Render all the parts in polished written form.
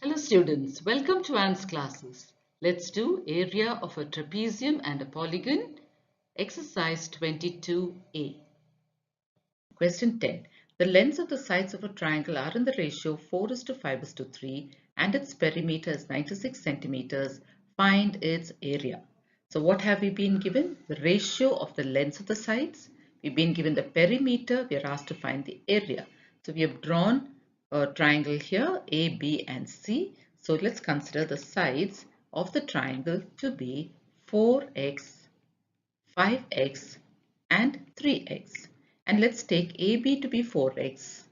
Hello students, welcome to Anne's classes. Let's do area of a trapezium and a polygon, exercise 22a. Question 10. The lengths of the sides of a triangle are in the ratio 4:5:3 and its perimeter is 96 centimeters. Find its area. So what have we been given? The ratio of the lengths of the sides. We've been given the perimeter. We are asked to find the area. So we have drawn a triangle here, A, B and C. So let's consider the sides of the triangle to be 4x, 5x and 3x. And let's take AB to be 4x,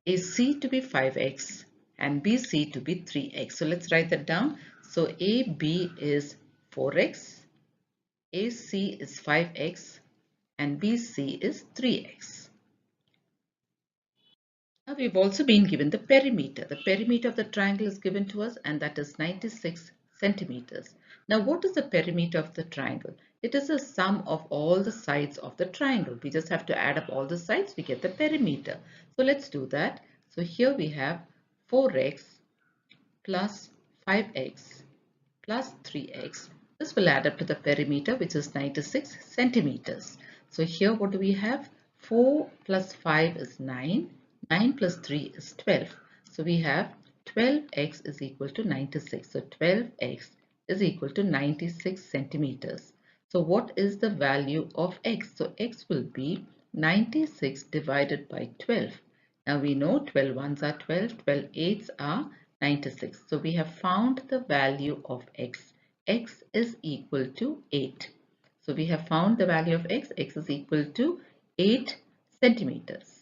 AC to be 5x and BC to be 3x. So let's write that down. So AB is 4x, AC is 5x and BC is 3x. Now we've also been given the perimeter. The perimeter of the triangle is given to us and that is 96 centimeters. Now what is the perimeter of the triangle? It is a sum of all the sides of the triangle. We just have to add up all the sides, we get the perimeter. So let's do that. So here we have 4x plus 5x plus 3x. This will add up to the perimeter, which is 96 centimeters. So here what do we have? 4 plus 5 is 9. 9 plus 3 is 12. So we have 12x is equal to 96. So 12x is equal to 96 centimeters. So what is the value of x? So x will be 96 divided by 12. Now we know 12 ones are 12, 12 eights are 96. So we have found the value of x. X is equal to 8. So we have found the value of x. X is equal to 8 centimeters.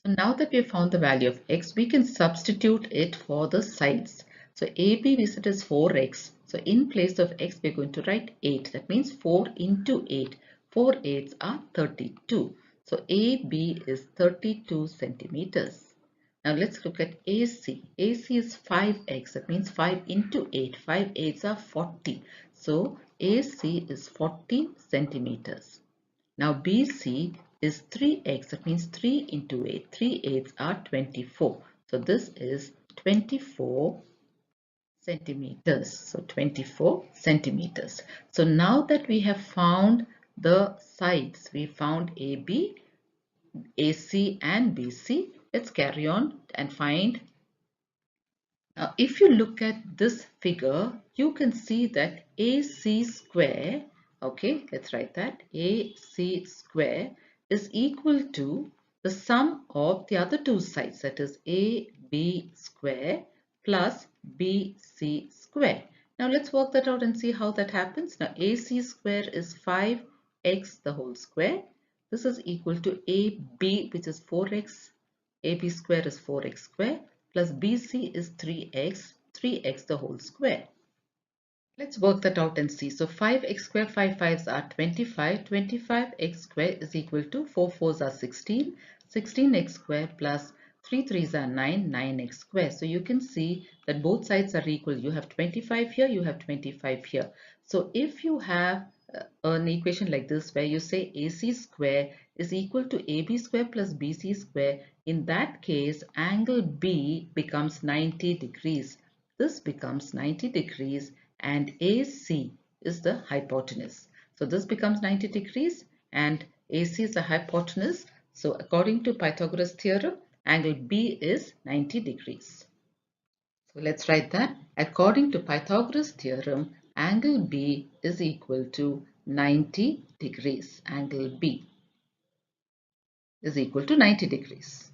So now that we have found the value of x, we can substitute it for the sides. So AB we said is 4x. So in place of x, we're going to write 8. That means 4 into 8. 4 eights are 32. So AB is 32 centimeters. Now let's look at AC. AC is 5x. That means 5 into 8. 5 eights are 40. So AC is 40 centimeters. Now BC is 3x. That means 3 into 8. 3 eights are 24. So this is 24 centimeters. So 24 centimeters. So now that we have found the sides, we found AB, AC and BC. Let's carry on and find. Now if you look at this figure, you can see that AC square, okay, let's write that, AC square is equal to the sum of the other two sides, that is AB square plus BC square. Now let's work that out and see how that happens. Now AC square is 5x the whole square. This is equal to AB, which is 4x. AB square is 4x square plus BC is 3x, 3x the whole square. Let's work that out and see. So 5x square, 5 5s are 25. 25x square is equal to 4 4s are 16. 16x square plus 3 3s are 9. 9x square. So you can see that both sides are equal. You have 25 here, you have 25 here. So if you have an equation like this where you say AC square is equal to AB square plus BC square, in that case angle B becomes 90 degrees. This becomes 90 degrees and AC is the hypotenuse. So this becomes 90 degrees and AC is the hypotenuse. So according to Pythagoras theorem, angle B is 90 degrees. So let's write that. According to Pythagoras theorem, angle B is equal to 90 degrees. Angle B is equal to 90 degrees.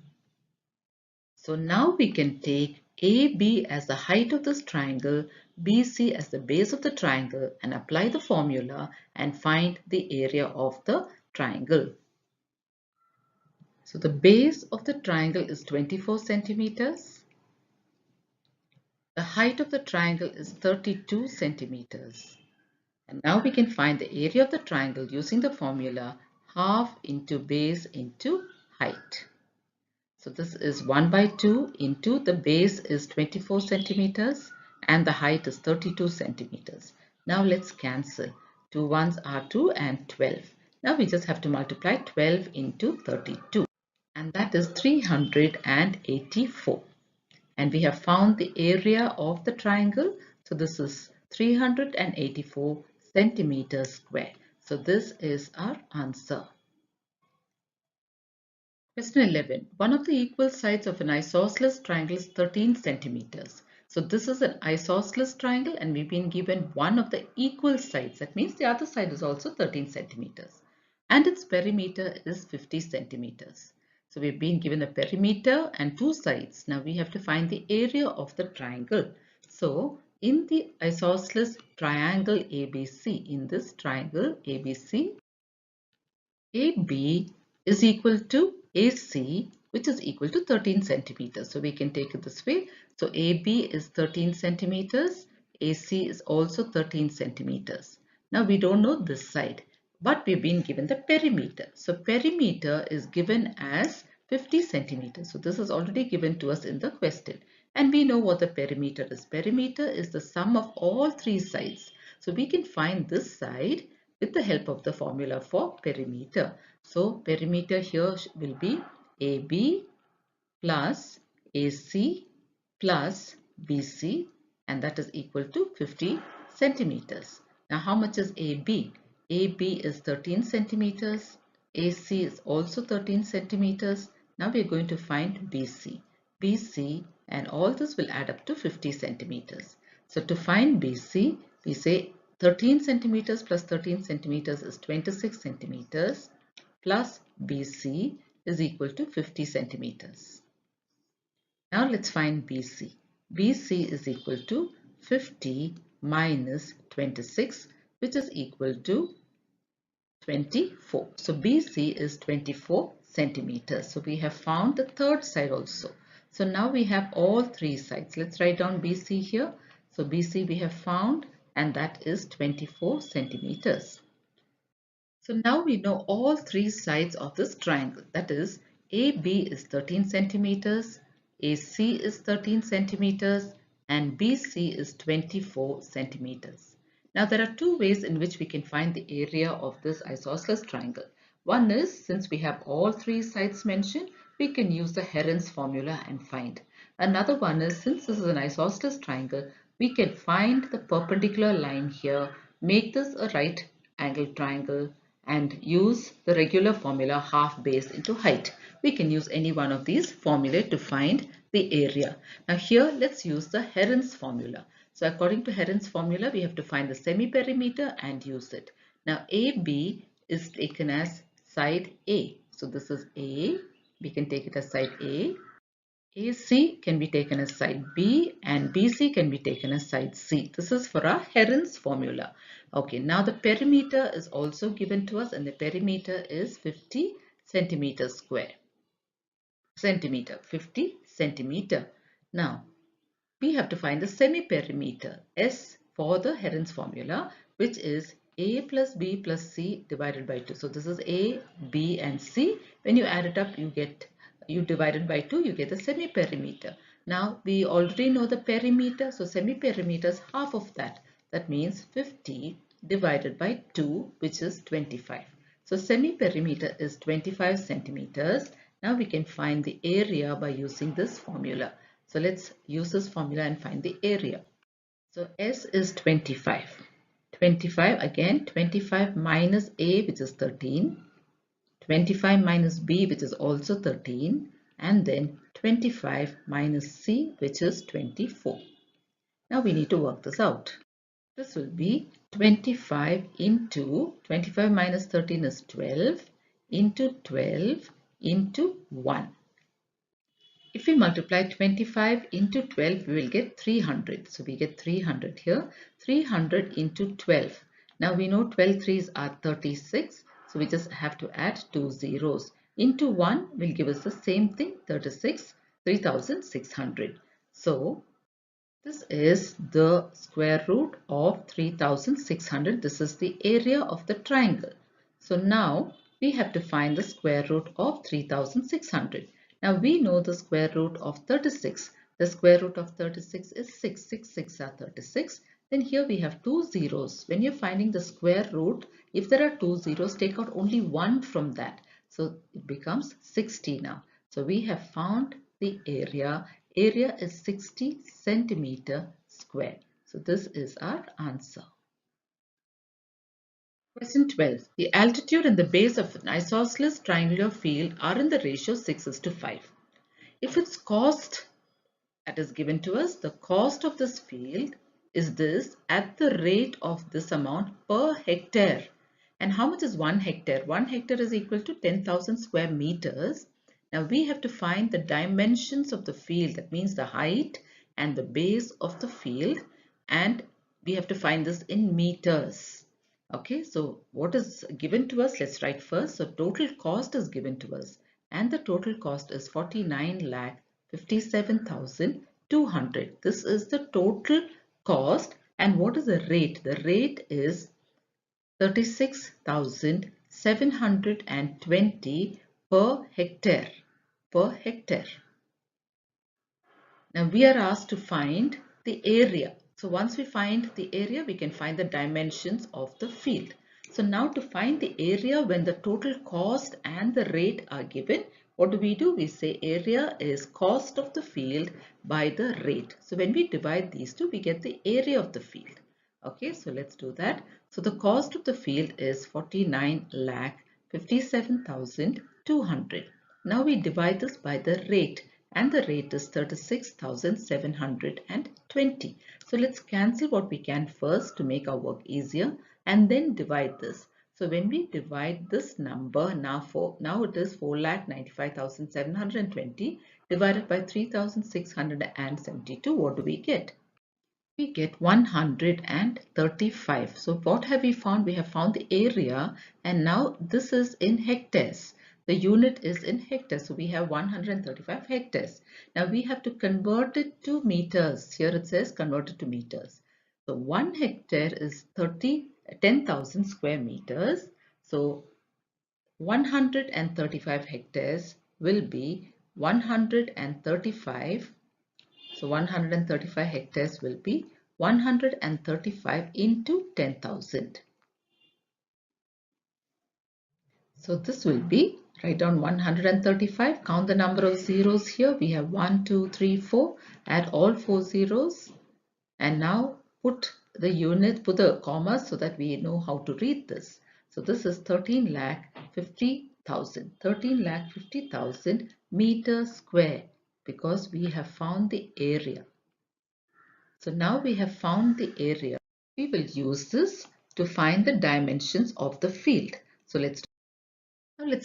So now we can take AB as the height of this triangle, BC as the base of the triangle and apply the formula and find the area of the triangle. So the base of the triangle is 24 centimeters. The height of the triangle is 32 centimeters. And now we can find the area of the triangle using the formula half into base into height. So this is 1 by 2 into the base is 24 centimeters and the height is 32 centimeters. Now let's cancel. 2 ones are 2 and 12. Now we just have to multiply 12 into 32 and that is 384. And we have found the area of the triangle. So this is 384 centimeters square. So this is our answer. Question 11. One of the equal sides of an isosceles triangle is 13 centimeters. So this is an isosceles triangle and we've been given one of the equal sides. That means the other side is also 13 centimeters. And its perimeter is 50 centimeters. So we've been given a perimeter and two sides. Now we have to find the area of the triangle. So in the isosceles triangle ABC, in this triangle ABC, AB is equal to AC, which is equal to 13 centimeters. So we can take it this way. So AB is 13 centimeters. AC is also 13 centimeters. Now we don't know this side, but we've been given the perimeter. So perimeter is given as 50 centimeters. So this is already given to us in the question. And we know what the perimeter is. Perimeter is the sum of all three sides. So we can find this side with the help of the formula for perimeter. So perimeter here will be AB plus AC plus BC, and that is equal to 50 centimeters. Now how much is AB? AB is 13 centimeters. AC is also 13 centimeters. Now we are going to find BC. BC, and all this will add up to 50 centimeters. So to find BC, we say 13 centimeters plus 13 centimeters is 26 centimeters plus BC is equal to 50 centimeters. Now let's find BC. BC is equal to 50 minus 26, which is equal to 24. So BC is 24 centimeters. So we have found the third side also. So now we have all three sides. Let's write down BC here. So BC we have found, and that is 24 centimeters. So now we know all three sides of this triangle. That is, AB is 13 centimeters, AC is 13 centimeters, and BC is 24 centimeters. Now there are two ways in which we can find the area of this isosceles triangle. One is, since we have all three sides mentioned, we can use the Heron's formula and find. Another one is, since this is an isosceles triangle, we can find the perpendicular line here, make this a right angle triangle, and use the regular formula half base into height. We can use any one of these formulae to find the area. Now here let's use the Heron's formula. So according to Heron's formula, we have to find the semi-perimeter and use it. Now AB is taken as side A. So this is A. We can take it as side A. AC can be taken as side B and BC can be taken as side C. This is for our Heron's formula. Okay, now the perimeter is also given to us and the perimeter is 50 centimeters square. 50 centimeter. Now, we have to find the semi-perimeter S for the Heron's formula, which is A plus B plus C divided by 2. So this is A, B and C. When you add it up, you divide it by 2, you get the semi-perimeter. Now we already know the perimeter, so semi-perimeter is half of that. That means 50 divided by 2, which is 25. So semi-perimeter is 25 centimeters. Now we can find the area by using this formula. So let's use this formula and find the area. So S is 25. 25 again, 25 minus A, which is 13. 25 minus B, which is also 13, and then 25 minus C, which is 24. Now we need to work this out. This will be 25 into 25 minus 13 is 12 into 12 into 1. If we multiply 25 into 12, we will get 300. So we get 300 here. 300 into 12. Now we know 12 threes are 36. So we just have to add 2 zeros. Into 1 will give us the same thing, 36, 3600. So this is the square root of 3600. This is the area of the triangle. So now we have to find the square root of 3600. Now we know the square root of 36. The square root of 36 is 6. 6 are 36. Then here we have 2 zeros. When you're finding the square root, if there are 2 zeros, take out only 1 from that. So it becomes 60 now. So we have found the area Area is 60 centimeter square. So this is our answer. Question 12. The altitude and the base of an isosceles triangular field are in the ratio 6:5. If its cost that is given to us, the cost of this field is this at the rate of this amount per hectare. And how much is 1 hectare? 1 hectare is equal to 10,000 square meters. Now we have to find the dimensions of the field, that means the height and the base of the field, and we have to find this in meters. Okay, so what is given to us? Let's write first. So total cost is given to us, and the total cost is 49,57,200. This is the total cost. And what is the rate? The rate is 36,720 per hectare. Per hectare. Now we are asked to find the area. So once we find the area, we can find the dimensions of the field. So now to find the area when the total cost and the rate are given, what do? We say area is cost of the field by the rate. So when we divide these two, we get the area of the field. Okay, so let's do that. So the cost of the field is 49,57,200. Now we divide this by the rate, and the rate is 36,720. So let's cancel what we can first to make our work easier and then divide this. So when we divide this number, now it is 4,95,720 divided by 3,672. What do we get? We get 135. So what have we found? We have found the area, and now this is in hectares. The unit is in hectares. So we have 135 hectares. Now we have to convert it to meters. Here it says convert it to meters. So 1 hectare is 10,000 square meters. So 135 hectares will be 135. So 135 hectares will be 135 into 10,000. So this will be, write down 135, count the number of zeros here. We have 1, 2, 3, 4, add all 4 zeros, and now put the unit, put the commas so that we know how to read this. So this is 13,50,000, 13,50,000 meters square, because we have found the area. So now we have found the area. We will use this to find the dimensions of the field. So let's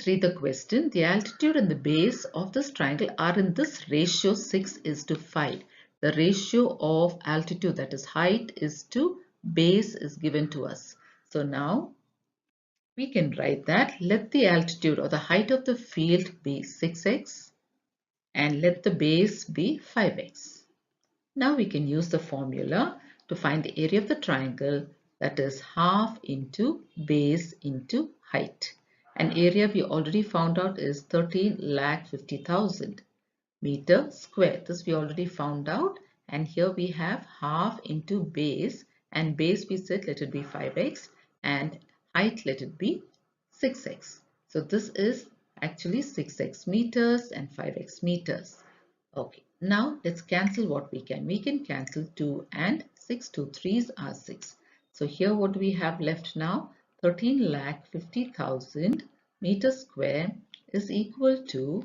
read the question. The altitude and the base of this triangle are in this ratio 6:5. The ratio of altitude, that is height, is to base is given to us. So now we can write that let the altitude or the height of the field be 6x and let the base be 5x. Now we can use the formula to find the area of the triangle, that is half into base into height. And area we already found out is 13,50,000 meter square. This we already found out, and here we have half into base, and base we said let it be 5x and height let it be 6x. So this is actually 6x meters and 5x meters. Okay, now let's cancel what we can. We can cancel 2 and 6. 2 3s are 6. So here what do we have left now? 13,50,000 meters square is equal to,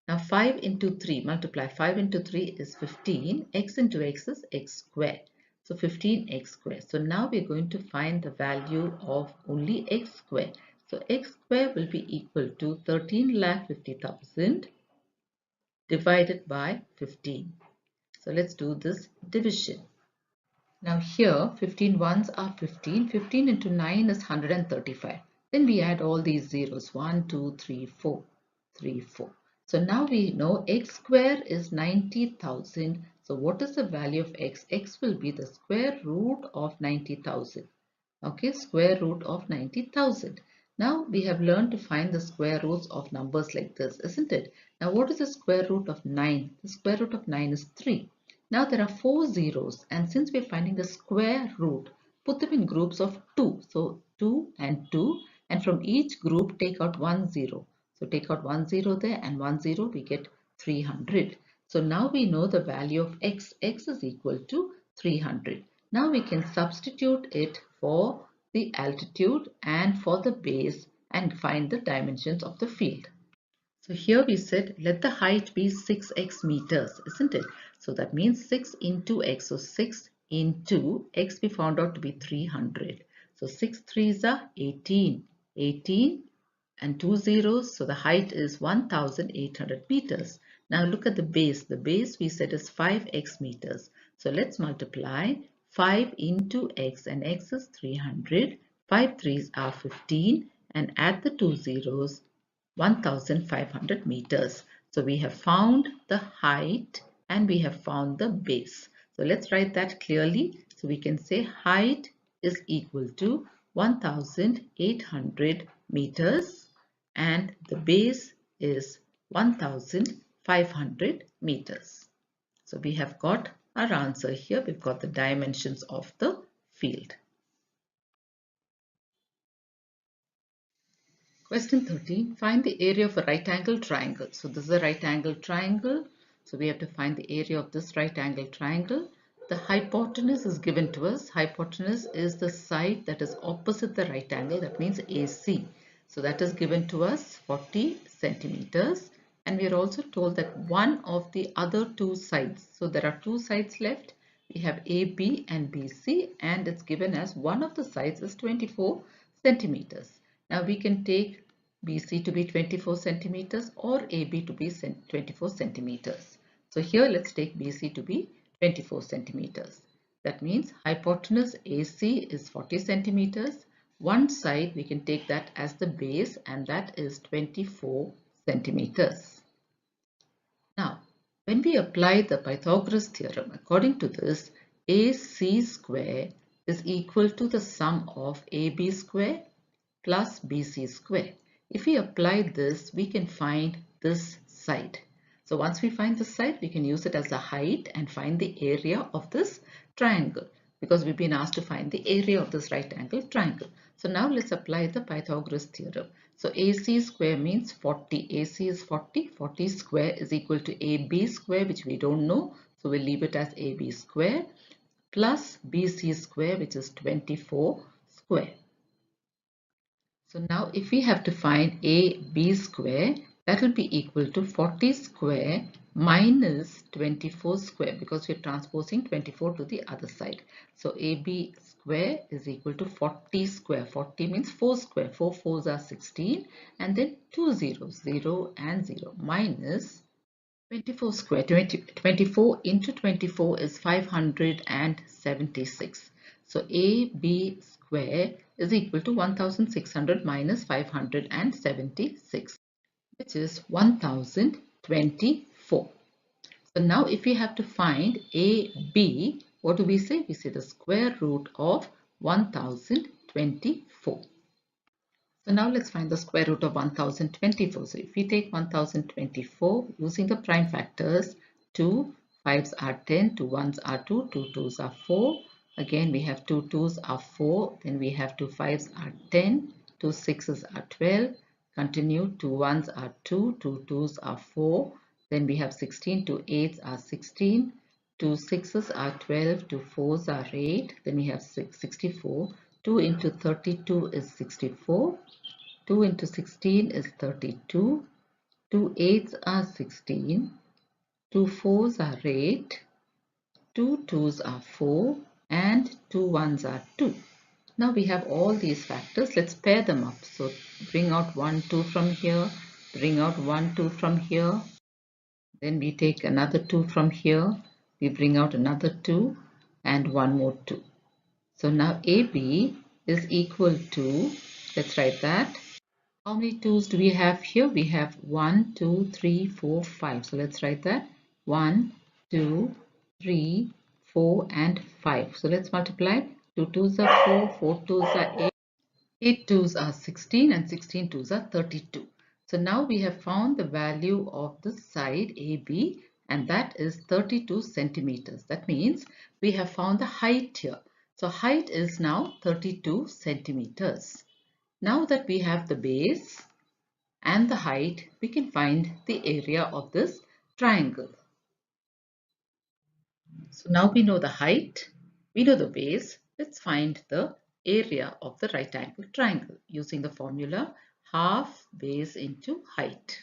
now 5 into 3, multiply 5 into 3 is 15, x into x is x square. So 15x square. So now we're going to find the value of only x square. So x square will be equal to 13,50,000 divided by 15. So let's do this division. Now here 15 ones are 15. 15 into 9 is 135. Then we add all these zeros. 1, 2, 3, 4. 3, 4. So now we know x square is 90,000. So what is the value of x? X will be the square root of 90,000. Okay, square root of 90,000. Now we have learned to find the square roots of numbers like this, isn't it? Now what is the square root of 9? The square root of 9 is 3. Now there are 4 zeros, and since we are finding the square root, put them in groups of 2. So 2 and 2, and from each group take out 1 0. So take out 1 0 there and 1 0, we get 300. So now we know the value of x. X is equal to 300. Now we can substitute it for the altitude and for the base and find the dimensions of the field. So here we said let the height be 6x meters, isn't it? So that means 6 into x. So 6 into x we found out to be 300. So 6 threes are 18. 18 and 2 zeros. So the height is 1800 meters. Now look at the base. The base we said is 5x meters. So let's multiply 5 into x, and x is 300. 5 threes are 15 and add the 2 zeros, 1500 meters. So we have found the height and we have found the base. So let's write that clearly. So we can say height is equal to 1800 meters and the base is 1500 meters. So we have got our answer here. We've got the dimensions of the field. Question 13. Find the area of a right angle triangle. So this is a right angle triangle. So we have to find the area of this right angle triangle. The hypotenuse is given to us. Hypotenuse is the side that is opposite the right angle. That means AC. So that is given to us 40 centimeters. And we are also told that one of the other two sides. So there are two sides left. We have AB and BC, and it's given as one of the sides is 24 centimeters. Now we can take BC to be 24 centimeters or AB to be 24 centimeters. So here let's take BC to be 24 centimeters. That means hypotenuse AC is 40 centimeters. One side we can take that as the base, and that is 24 centimeters. Now, when we apply the Pythagoras theorem, according to this, AC square is equal to the sum of AB square plus BC square. If we apply this, we can find this side. So once we find this side, we can use it as a height and find the area of this triangle, because we've been asked to find the area of this right angle triangle. So now let's apply the Pythagoras theorem. So AC square means 40. AC is 40. 40 square is equal to AB square, which we don't know. So we'll leave it as AB square plus BC square, which is 24 square. So now if we have to find AB square, that will be equal to 40 square minus 24 square, because we are transposing 24 to the other side. So AB square is equal to 40 square. 40 means 4 square. 4 fours are 16, and then 2 zeros, 0 and 0, minus 24 square. 24 into 24 is 576. So AB square is equal to 1600 minus 576, which is 1024. So now if we have to find AB, what do we say? We say the square root of 1024. So now let's find the square root of 1024. So if we take 1024 using the prime factors, 2 5s are 10, 2 1s are 2, 2 2s are 4. Again we have 2 2s are 4, then we have 2 5s are 10, 2 6s are 12. Continue, 2 1s are 2, 2 2s are 4. Then we have 16, 2 8s are 16, 2 6s are 12, 2 4s are 8. Then we have 64. 2 into 32 is 64. 2 into 16 is 32. 2 8s are 16. 2 4s are 8. 2 2s are 4. And 2 1s are 2. Now we have all these factors. Let's pair them up. So bring out 1 2 from here. Bring out 1 2 from here. Then we take another 2 from here. We bring out another 2 and one more 2. So now AB is equal to, let's write that. How many 2's do we have here? We have 1, 2, 3, 4, 5. So let's write that. 1, 2, 3, 4 and 5. So let's multiply. 2 2's are 4, 4 2's are 8, 8 2's are 16 and 16 2's are 32. So now we have found the value of the side AB, and that is 32 centimeters. That means we have found the height here. So height is now 32 centimeters. Now that we have the base and the height, we can find the area of this triangle. So now we know the height, we know the base. Let's find the area of the right angle triangle using the formula half base into height.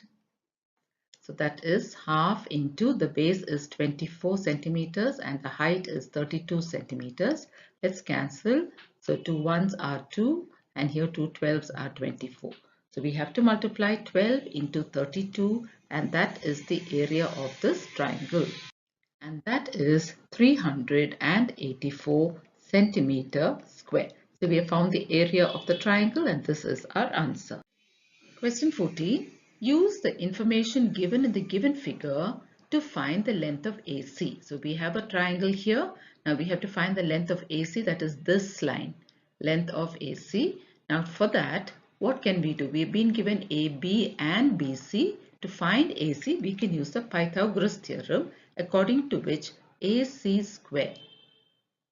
So that is half into the base is 24 centimeters and the height is 32 centimeters. Let's cancel. So 2 ones are 2 and here 2 12s are 24. So we have to multiply 12 into 32 and that is the area of this triangle. And that is 384 centimeter square. So we have found the area of the triangle and this is our answer. Question 14. Use the information given in the given figure to find the length of AC. So we have a triangle here. Now we have to find the length of AC, that is this line, length of AC. Now for that, what can we do? We've been given AB and BC. To find AC, we can use the Pythagoras theorem, according to which AC square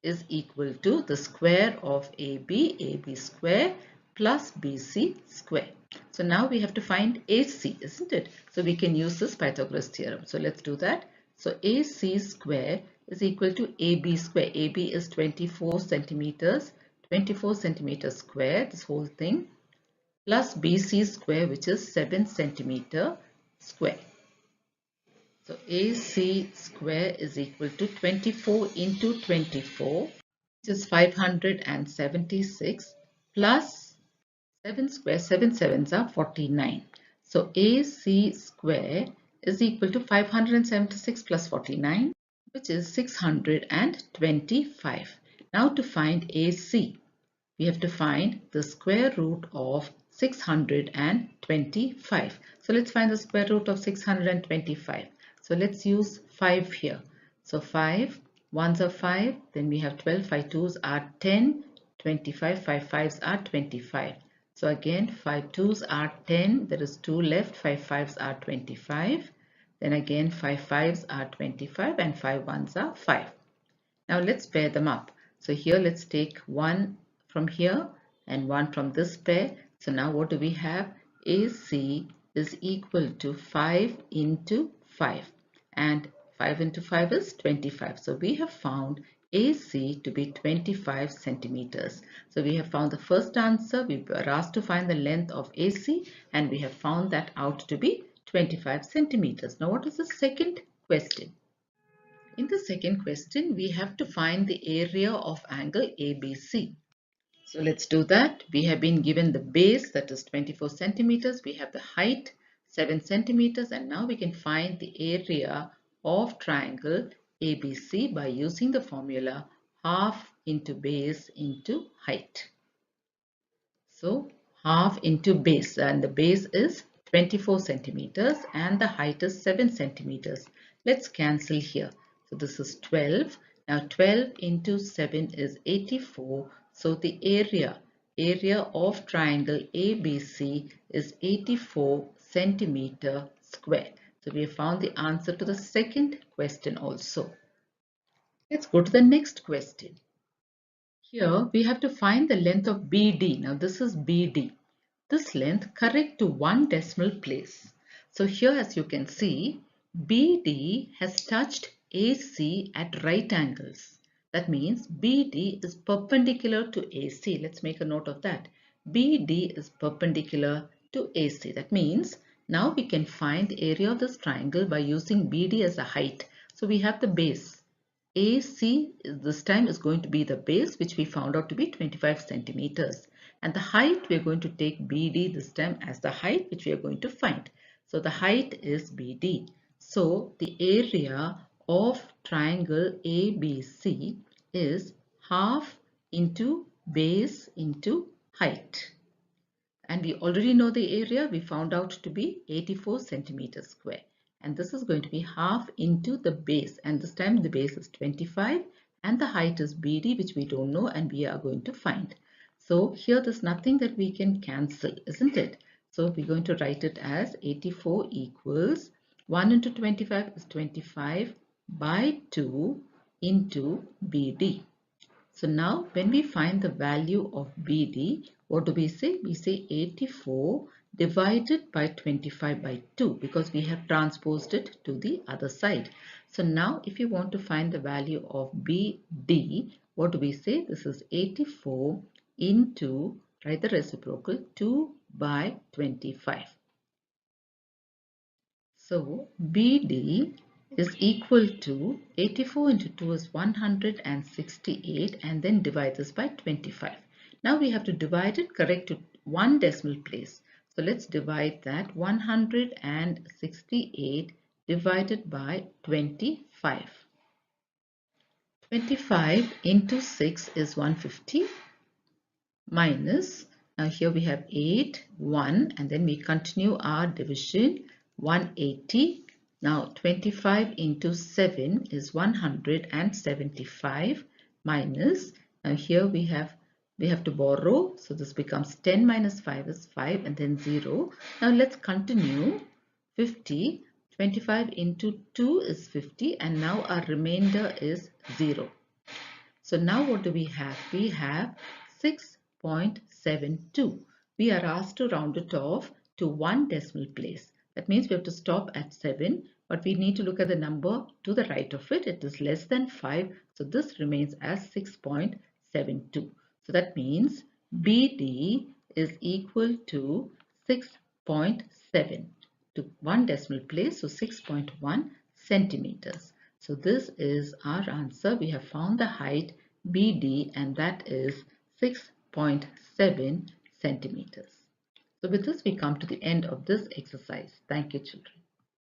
is equal to the square of AB square plus BC square. So now we have to find AC, isn't it? So we can use this Pythagoras theorem. So let's do that. So AC square is equal to AB square. AB is 24 centimeters, 24 centimeters square, this whole thing, plus BC square, which is 7 centimeter square. So AC square is equal to 24 into 24, which is 576, plus 7 square, 7 sevens are 49. So AC square is equal to 576 plus 49, which is 625. Now to find AC, we have to find the square root of 625. So let's find the square root of 625. So let's use 5 here. So 5, 1s are 5, then we have 12, 5 2s are 10, 25, 5 5s are 25. So again 5 2s are 10, there is 2 left, 5 5s are 25. Then again 5 5s are 25 and 5 1s are 5. Now let's pair them up. So here let's take one from here and one from this pair. So now what do we have? AC is equal to 5 into 5 and 5 into 5 is 25. So we have found AC to be 25 centimeters. So we have found the first answer. We were asked to find the length of AC and we have found that out to be 25 centimeters. Now what is the second question? In the second question, we have to find the area of angle ABC. So let's do that. We have been given the base, that is 24 centimeters. We have the height, 7 centimeters. And now we can find the area of triangle ABC by using the formula half into base into height. So half into base, and the base is 24 centimeters and the height is 7 centimeters. Let's cancel here. So this is 12. Now 12 into 7 is 84. So the area of triangle ABC is 84 centimeter square. So we have found the answer to the second question also. Let's go to the next question. Here we have to find the length of BD. Now this is BD. This length correct to one decimal place. So here as you can see, BD has touched AC at right angles. That means BD is perpendicular to AC. Let's make a note of that. BD is perpendicular to AC. That means now we can find the area of this triangle by using BD as a height. So we have the base. AC this time is going to be the base, which we found out to be 25 centimeters. And the height, we are going to take BD this time as the height which we are going to find. So the height is BD. So the area of triangle ABC is half into base into height. And we already know the area. We found out to be 84 centimeters square. And this is going to be half into the base. And this time the base is 25 and the height is BD, which we don't know and we are going to find. So here there's nothing that we can cancel, isn't it? So we're going to write it as 84 equals 1 into 25 is 25 by 2 into BD. So now when we find the value of BD, what do we say? We say 84 divided by 25 by 2 because we have transposed it to the other side. So now if you want to find the value of BD, what do we say? This is 84 into, write the reciprocal, 2 by 25. So BD is equal to 84 into 2 is 168 and then divide this by 25. Now we have to divide it correct to one decimal place. So let's divide that 168 divided by 25. 25 into 6 is 150 minus, now here we have 8, 1 and then we continue our division 180. Now 25 into 7 is 175 minus, now here we have to borrow, so this becomes 10 minus 5 is 5 and then 0. Now let's continue 50. 25 into 2 is 50 and now our remainder is 0. So now what do we have? We have 6.72. We are asked to round it off to one decimal place. That means we have to stop at 7, but we need to look at the number to the right of it. It is less than 5, so this remains as 6.72. So that means BD is equal to 6.7 to one decimal place, so 6.1 centimeters. So this is our answer. We have found the height BD and that is 6.7 centimeters. So with this we come to the end of this exercise. Thank you children.